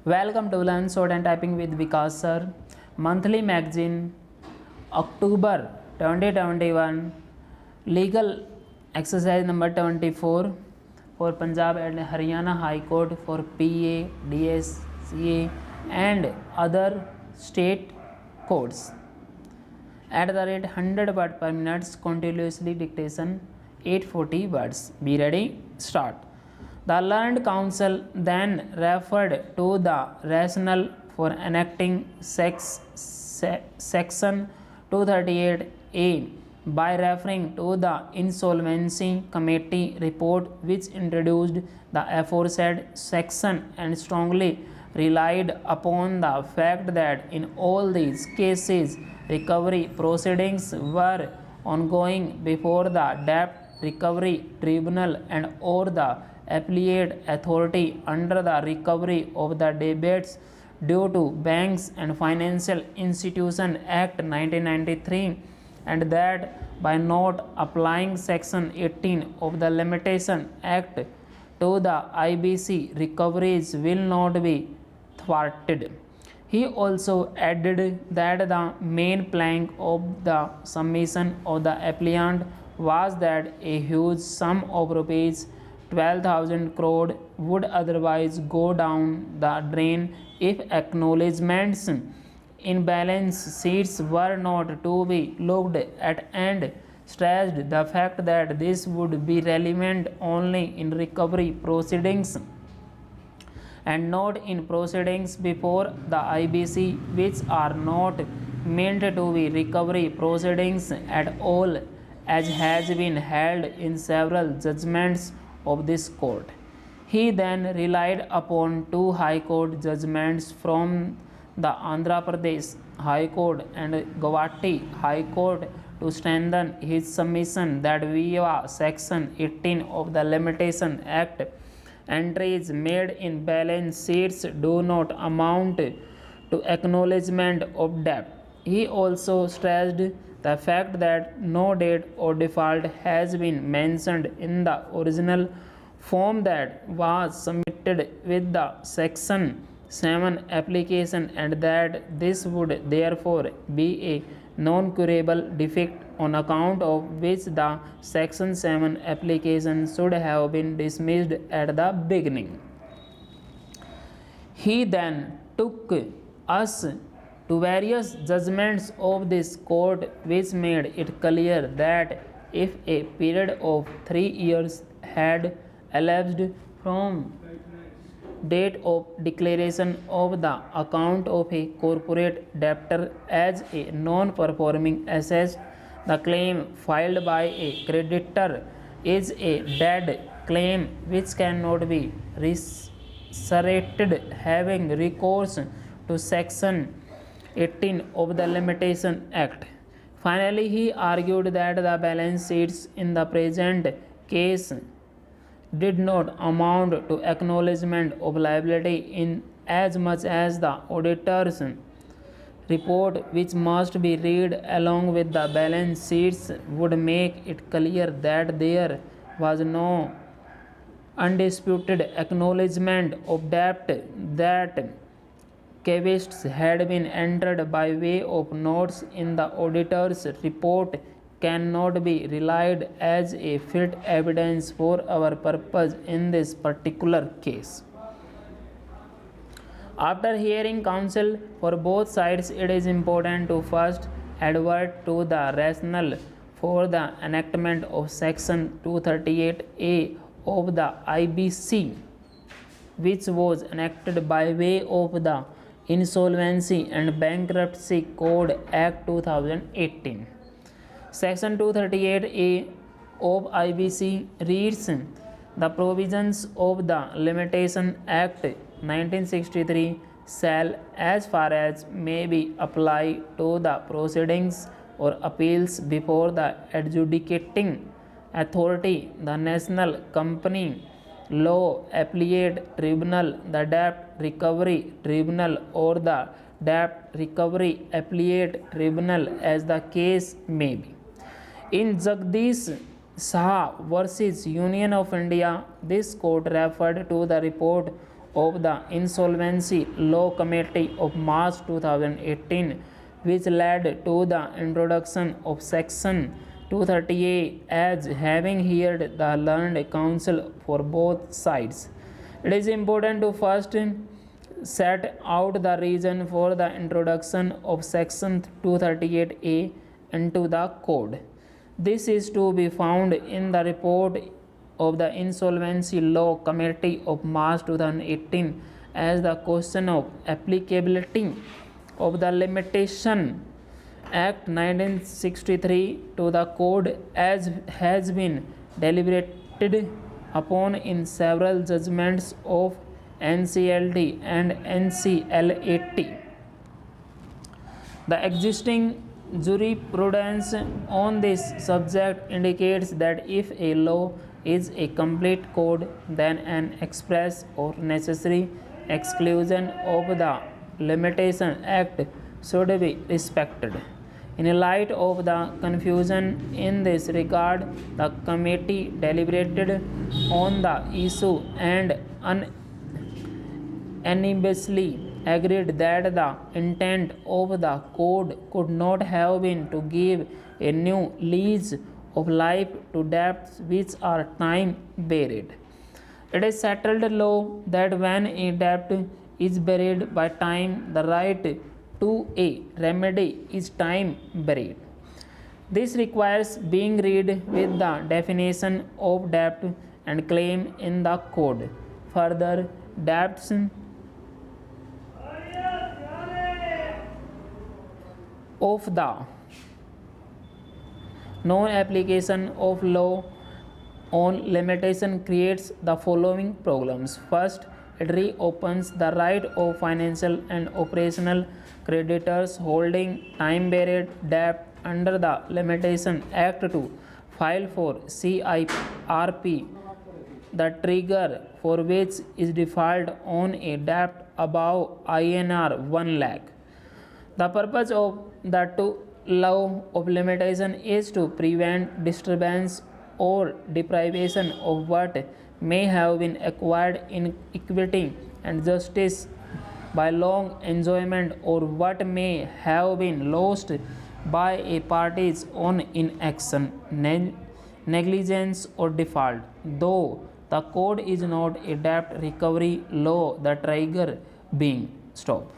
Welcome to Learn Sword and Typing with Vikas sir. Monthly magazine, October 2021. Legal exercise number 24 for Punjab and Haryana High Court for PA, DS, CA and other state courts. At the rate 100 words per minute, continuously dictation 840 words. Be ready, start. The learned counsel then referred to the rationale for enacting section 238A by referring to the insolvency committee report which introduced the aforesaid section and strongly relied upon the fact that in all these cases recovery proceedings were ongoing before the debt recovery tribunal and or the appellate authority under the Recovery of the Debts Due to Banks and Financial Institution Act 1993, and that by not applying section 18 of the Limitation Act to the IBC, recoveries will not be thwarted. He also added that the main plank of the submission of the appellant was that a huge sum of rupees 12,000 crore would otherwise go down the drain if acknowledgements in balance sheets were not to be looked at, and stressed the fact that this would be relevant only in recovery proceedings and not in proceedings before the IBC, which are not meant to be recovery proceedings at all, as has been held in several judgments of this court. He then relied upon two High Court judgments from the Andhra Pradesh High Court and Guwahati High Court to strengthen his submission that via section 18 of the Limitation Act, entries made in balance sheets do not amount to acknowledgement of debt. He also stressed the fact that no debt or default has been mentioned in the original form that was submitted with the Section 7 application, and that this would therefore be a non-curable defect on account of which the Section 7 application should have been dismissed at the beginning. He then took us to various judgments of this court which made it clear that if a period of 3 years had elapsed from date of declaration of the account of a corporate debtor as a non-performing asset, the claim filed by a creditor is a dead claim which cannot be resurrected, having recourse to section 18 of the Limitation Act. Finally, he argued that the balance sheets in the present case did not amount to acknowledgement of liability in as much as the auditor's report, which must be read along with the balance sheets, would make it clear that there was no undisputed acknowledgement of debt, that caveats had been entered by way of notes in the auditor's report cannot be relied as a fit evidence for our purpose in this particular case. After hearing counsel for both sides, it is important to first advert to the rationale for the enactment of section 238A of the IBC, which was enacted by way of the Insolvency and Bankruptcy Code Act 2018. Section 238A of IBC reads, the provisions of the Limitation Act 1963 shall, as far as may be, apply to the proceedings or appeals before the adjudicating authority, the National Company Law Appellate Tribunal, the Debt Recovery Tribunal, or the Debt Recovery Appellate Tribunal, as the case may be. In Jagdish Shah versus Union of India, this court referred to the report of the Insolvency Law Committee of March 2018, which led to the introduction of Section 230A as having heard the learned counsel for both sides. It is important to first set out the reason for the introduction of Section 238A into the Code. This is to be found in the report of the Insolvency Law Committee of March 2018 as the question of applicability of the Limitation Act 1963 to the Code as has been deliberated upon in several judgments of NCLT and NCLAT. The existing jurisprudence on this subject indicates that if a law is a complete code, then an express or necessary exclusion of the Limitation Act should be respected. In light of the confusion in this regard, the committee deliberated on the issue and unanimously agreed that the intent of the code could not have been to give a new lease of life to debts which are time buried. It is settled law that when a debt is buried by time, the right to a remedy is time buried. This requires being read with the definition of debt and claim in the code. Further, debts of the non-application of law on limitation creates the following problems. First, it reopens the right of financial and operational creditors holding time-buried debt under the Limitation Act to file for CIRP, the trigger for which is default on a debt above INR 1 lakh. The purpose of the law of limitation is to prevent disturbance or deprivation of what may have been acquired in equity and justice by long enjoyment or what may have been lost by a party's own inaction, negligence or default. Though the code is not a debt recovery law, the trigger being stop.